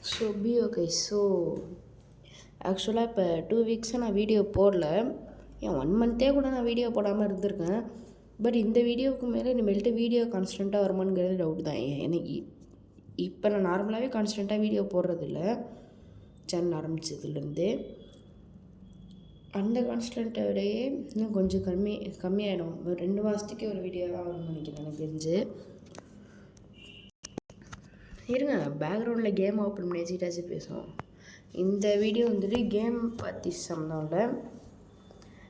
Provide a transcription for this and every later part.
Okay. ஆக்சுவலாக இப்போ 2 வீக்ஸாக நான் வீடியோ போடல. ஏன் 1 மந்த்தே கூட நான் வீடியோ போடாமல் இருந்திருக்கேன். பட் இந்த வீடியோவுக்கு மேலே இனிமேல்ட்டு வீடியோ கான்ஸ்டண்ட்டாக வருமானங்கிறது டவுட் தான். எனக்கு இப்போ நான் நார்மலாகவே கான்ஸ்டண்ட்டாக வீடியோ போடுறதில்ல, சேனல் ஆரம்பித்ததுலேருந்து. அந்த கான்ஸ்டண்ட்டை விடையே இன்னும் கொஞ்சம் கம்மியாகிடும். ஒரு 2 மாதத்துக்கே ஒரு வீடியோ தான் வரும்னு நினைக்கிறேன் எனக்கு தெரிஞ்சு. இருங்க, பேக்ரவுண்டில் கேம் ஓப்பன் பண்ணி வச்சுக்கிட்டாச்சும் பேசுவோம். இந்த வீடியோ வந்துட்டு கேம் பற்றி சம்மந்தம் இல்லை.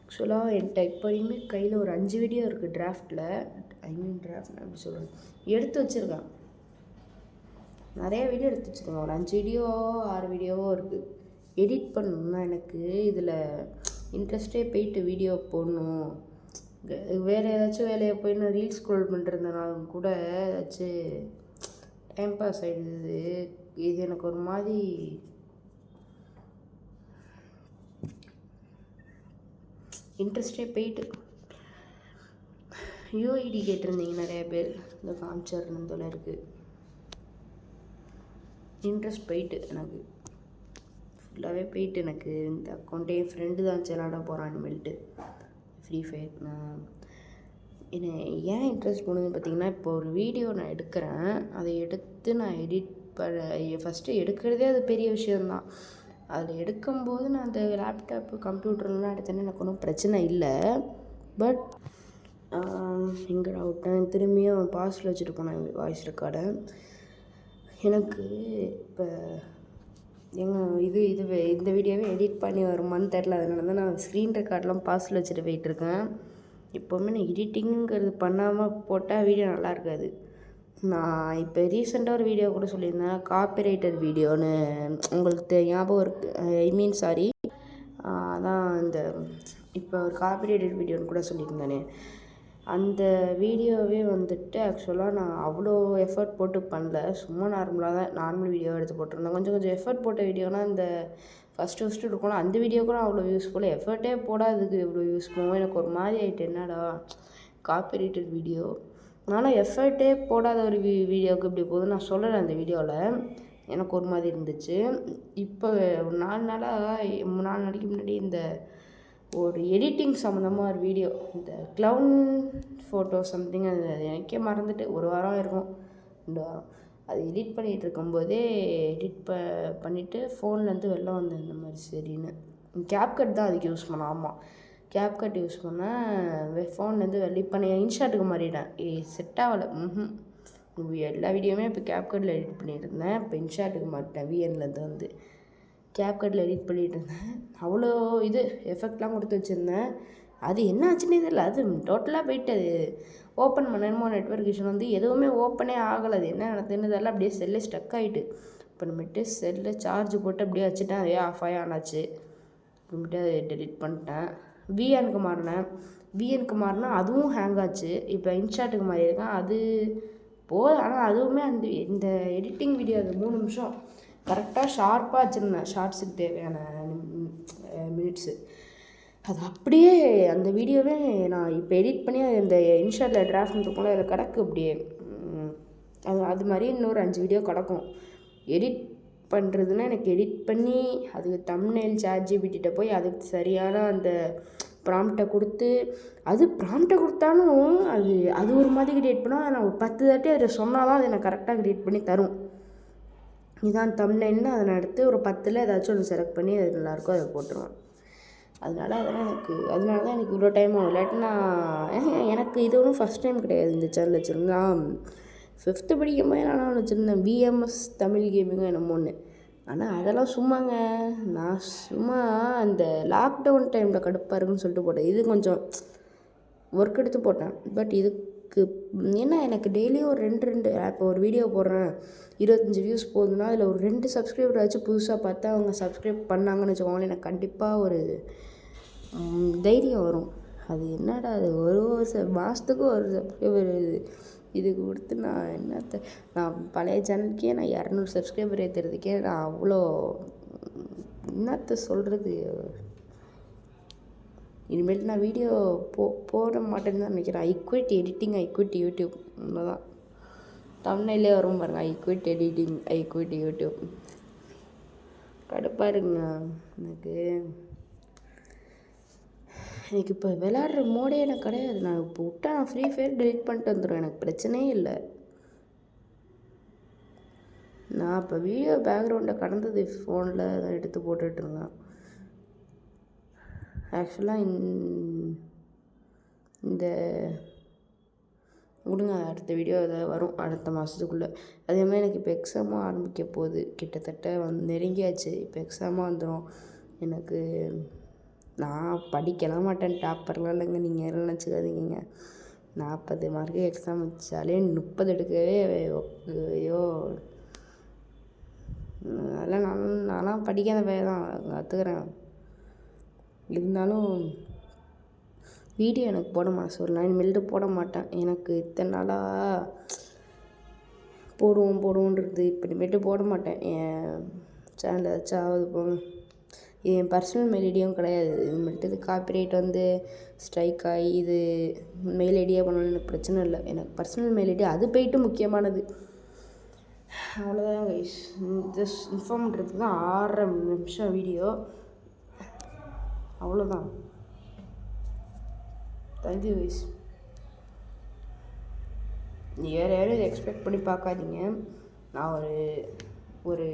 ஆக்சுவலாக என்கிட்ட இப்போ வரையுமே கையில் ஒரு 5 வீடியோ இருக்குது டிராஃப்டில். டிராஃப்ட் அப்படி சொல்கிறேன், எடுத்து வச்சுருக்கேன். நிறையா வீடியோ எடுத்து வச்சுருக்கேன். ஒரு 5 வீடியோ 6 வீடியோவோ இருக்குது. எடிட் பண்ணணும்னா எனக்கு இதில் இன்ட்ரெஸ்டே போயிட்டு வீடியோ போடணும். வேறு ஏதாச்சும் வேலையை போய் நான் ரீல்ஸ் ஸ்க்ரோல் பண்ணிருந்தேனாலும் கூட ஏதாச்சும் டைம் பாஸ் ஆகிடுது. இது எனக்கு ஒரு மாதிரி இன்ட்ரெஸ்டே போயிட்டு. யூஐடி கேட்டிருந்தீங்க நிறையா பேர், இந்த காமிச்சர்னு இருக்குது. இன்ட்ரெஸ்ட் போயிட்டு எனக்கு ஃபுல்லாகவே போயிட்டு. எனக்கு இந்த அக்கௌண்ட்டே என் ஃப்ரெண்டு தான் விளாட போகிறான் இனிமேல்ட்டு ஃப்ரீ ஃபயர். என்ன ஏன் இன்ட்ரெஸ்ட் போனதுன்னு பார்த்தீங்கன்னா, இப்போ ஒரு வீடியோ நான் எடுக்கிறேன், அதை எடுத்து நான் எடிட் ஃபஸ்ட்டு எடுக்கிறதே அது பெரிய விஷயந்தான். அதில் எடுக்கும்போது நான் அந்த லேப்டாப்பு கம்ப்யூட்டர்லாம் எடுத்தேன்னா எனக்கு ஒன்றும் பிரச்சனை இல்லை. பட் எங்கே விட்டேன், திரும்பியும் பாஸ்டில் வச்சுட்டு போனேன் வாய்ஸ் ரெக்கார்டை. எனக்கு இப்போ இந்த வீடியோவே எடிட் பண்ணி வருமானு தெரில. அதனால தான் நான் ஸ்க்ரீன் ரெக்கார்ட்லாம் பாஸ்டில் வச்சுட்டு போயிட்டுருக்கேன். எப்போவுமே நான் எடிட்டிங்கிறது பண்ணாமல் போட்டால் வீடியோ நல்லா இருக்காது. நான் இப்போ ரீசெண்டாக ஒரு வீடியோ கூட சொல்லியிருந்தேன், காப்பிரைட்டர் வீடியோன்னு. உங்களுக்கு ஞாபகம் இருக்குது? சாரி, அதான் இந்த இப்போ ஒரு காப்பிரைட்டட் வீடியோன்னு கூட சொல்லியிருந்தேனே. அந்த வீடியோவே வந்துட்டு ஆக்சுவலாக நான் அவ்வளோ எஃபர்ட் போட்டு பண்ணல. சும்மா நார்மல் வீடியோ எடுத்து போட்டிருந்தேன். கொஞ்சம் எஃபர்ட் போட்ட வீடியோனால் இந்த ஃபஸ்ட்டு இருக்கும்ல, அந்த வீடியோ கூட அவ்வளோ யூஸ்ஃபுல்லாக எஃபர்ட்டே போடாததுக்கு எவ்வளோ யூஸ்ஃபுல்லாக எனக்கு ஒரு மாதிரி ஆகிட்டு. என்னடா காப்பிரைட்டட் வீடியோ, ஆனால் எஃபர்ட்டே போடாத ஒரு வீடியோவுக்கு இப்படி போகுது நான் சொல்லலை அந்த வீடியோவில். எனக்கு ஒரு மாதிரி இருந்துச்சு. இப்போ ஒரு 4 நாளைக்கு முன்னாடி இந்த ஒரு எடிட்டிங் சம்மந்தமாக ஒரு வீடியோ, இந்த க்ளவுன் ஃபோட்டோ சம்திங், அது எனக்கே மறந்துட்டு 1 வாரம் இருக்கும் 2 வாரம். அது எடிட் பண்ணிகிட்டு இருக்கும்போதே எடிட் பண்ணிவிட்டு ஃபோன்லேருந்து வெளில வந்தேன். இந்த மாதிரி சரின்னு கேப்கட் தான் அதுக்கு யூஸ் பண்ணேன். ஆமாம், கேப்கட் யூஸ் பண்ணேன். ஃபோன்லேருந்து வெளில இப்போ நான் இன்ஷாட்டுக்கு மாறிட்டேன். செட் ஆகலை. எல்லா வீடியோவுமே இப்போ கேப்கட்டில் எடிட் பண்ணியிருந்தேன். இப்போ இன்ஷாட்டுக்கு மாறிட்டேன். விஎன்லேருந்து வந்து கேப்கட்டில் எடிட் பண்ணிகிட்டு இருந்தேன். அவ்வளோ எஃபெக்ட்லாம் கொடுத்து வச்சுருந்தேன். அது என்ன ஆச்சுன்னே தெரியல. அது டோட்டலாக போயிட்டு அது ஓப்பன் பண்ணணுமோ நெட்வொர்க் இஷ்யூ வந்து எதுவுமே ஓப்பனே ஆகலை. அது என்ன நடத்துன்னு தெரியல. அப்படியே செல்லே ஸ்டக் ஆகிட்டு. அப்புறமேட்டு செல்லை சார்ஜ் போட்டு அப்படியே வச்சுட்டேன். அதே ஆஃப் ஆனாச்சு. அப்புறமேட்டு அதை டெலிட் பண்ணிட்டேன். விஎனுக்கு மாறினா அதுவும் ஹேங் ஆச்சு. இப்போ இன்ஷாட்டுக்கு மாறியிருக்கேன். அது ஆனால் அதுவுமே இந்த எடிட்டிங் வீடியோ அது 3 நிமிஷம் கரெக்டாக ஷார்ப்பாக வச்சுருந்தேன். ஷார்ட்ஸுக்கு தேவையான மினிட்ஸு. அது அப்படியே அந்த வீடியோவே நான் இப்போ எடிட் பண்ணி இந்த இன்ஷாட்டில் டிராஃப்ட் இருக்கும்ல, அதில் கிடக்கு அப்படியே. அது மாதிரி இன்னொரு 5 வீடியோ கிடக்கும். எடிட் பண்ணுறதுன்னா எனக்கு எடிட் பண்ணி அதுக்கு தம்ப்நெயில் ChatGPT போய் அதுக்கு சரியான அந்த ப்ராம்ப்டை கொடுத்து, அது ப்ராம்ப்டை கொடுத்தாலும் அது ஒரு மாதிரி கிரியேட் பண்ணால் நான் ஒரு 10 தாட்டி அதில் சொன்னால் தான் அதை எனக்கு கரெக்டாக கிரியேட் பண்ணி தரும். இதான் தம்ப்நெயில்னு அதை நான் எடுத்து ஒரு 10ல் ஏதாச்சும் ஒன்று செலக்ட் பண்ணி அது நல்லாயிருக்கும், அதை போட்டுருவேன். அதனால தான் எனக்கு இவ்வளோ டைம் ஆகும். இல்லாட்டினா எனக்கு இது ஒன்றும் ஃபஸ்ட் டைம் கிடையாது இந்த சேனல் வச்சுருந்தேன். 5th படிக்கும்போது நான் வச்சுருந்தேன் VMS தமிழ் கேமிங்கும் என்னமோ ஒன்று. ஆனால் அதெல்லாம் சும்மாங்க, நான் சும்மா அந்த லாக்டவுன் டைமில் கடுப்பாக இருக்குன்னு சொல்லிட்டு போட்டேன். இது கொஞ்சம் ஒர்க் எடுத்து போட்டேன். பட் இதுக்கு என்ன, எனக்கு டெய்லியும் ஒரு 2 இப்போ ஒரு வீடியோ போடுறேன், 25 வியூஸ் போகுதுன்னா அதில் ஒரு 2 சப்ஸ்கிரைபர் ஆச்சு புதுசாக பார்த்தா அவங்க சப்ஸ்கிரைப் பண்ணாங்கன்னு வச்சுக்கோங்களேன், எனக்கு கண்டிப்பாக ஒரு தைரியம் வரும். அது என்னடா அது ஒரு மாதத்துக்கு ஒரு சப்ஸ்கிரைபர் இதுக்கு கொடுத்து நான் பழைய சேனலுக்கே நான் 200 சப்ஸ்கிரைபர் ஏற்றுறதுக்கே நான் அவ்வளோ என்னத்தை சொல்கிறது. இனிமேல் நான் வீடியோ போட மாட்டேன்னு தான் நினைக்கிறேன். I quit editing, I quit YouTube. அவ்வளோதான். தம்ப்நெயிலே வரும் பாருங்கள், I quit editing, I quit YouTube. கடுப்பாக இருக்குங்க எனக்கு. எனக்கு இப்போ விளாட்ற மோடே எனக்கு கிடையாது. நான் இப்போ விட்டா நான் ஃப்ரீ ஃபயர் டெலிட் பண்ணிட்டு வந்துடுவேன், எனக்கு பிரச்சனையே இல்லை. நான் இப்போ வீடியோ பேக்ரவுண்டை கடந்தது ஃபோனில் தான் எடுத்து போட்டுட்ருந்தேன். ஆக்சுவலாக இந்த விடுங்க, அடுத்த வீடியோ அதை வரும் அடுத்த மாதத்துக்குள்ளே. அதே மாதிரி எனக்கு இப்போ எக்ஸாமும் ஆரம்பிக்க போகுது, கிட்டத்தட்ட நெருங்கியாச்சு. இப்போ எக்ஸாமாக வந்துடும் எனக்கு. நான் படிக்கலாம் மாட்டேன், டாப்பர்லாம் இல்லைங்க, நீங்கள் எல்லாம் நினச்சிக்காதீங்க. 40 மார்க்கு எக்ஸாம் வச்சாலே 30 எடுக்கவே ஐயோ. அதெல்லாம் நான்லாம் படிக்காத பையன் தான், கற்றுக்குறேன். இருந்தாலும் வீடியோ எனக்கு போட மனசு வரல. நான் இனிமேல்ட்டு போட மாட்டேன். எனக்கு இத்தனை நாளாக போடுவோன்றது இப்போ இனிமேட்டு போட மாட்டேன். என் சேனல் ஏதாச்சும் ஆகுது போங்க. இது என் பர்சனல் மெயில் ஐடியும் கிடையாது. இனிமேல்ட்டு இது காப்பிரைட் வந்து ஸ்ட்ரைக் ஆகி இது மெயில் ஐடியாக பண்ணணும் எனக்கு பிரச்சனை இல்லை. எனக்கு பர்சனல் மெயில் ஐடி அது போய்ட்டு முக்கியமானது. அவ்வளோதான் கைஸ். ஜஸ்ட் இன்ஃபார்ம் பண்ணுறதுக்கு தான் 6.5 நிமிஷம் வீடியோ, அவ்வளோதான். Thank you guys. வேறு யாரும் இதை எக்ஸ்பெக்ட் பண்ணி பார்க்காதீங்க. நான் ஒரு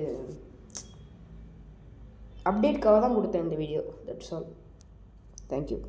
அப்டேட்காக தான் கொடுத்தேன் இந்த வீடியோ. That's all. தேங்க்யூ.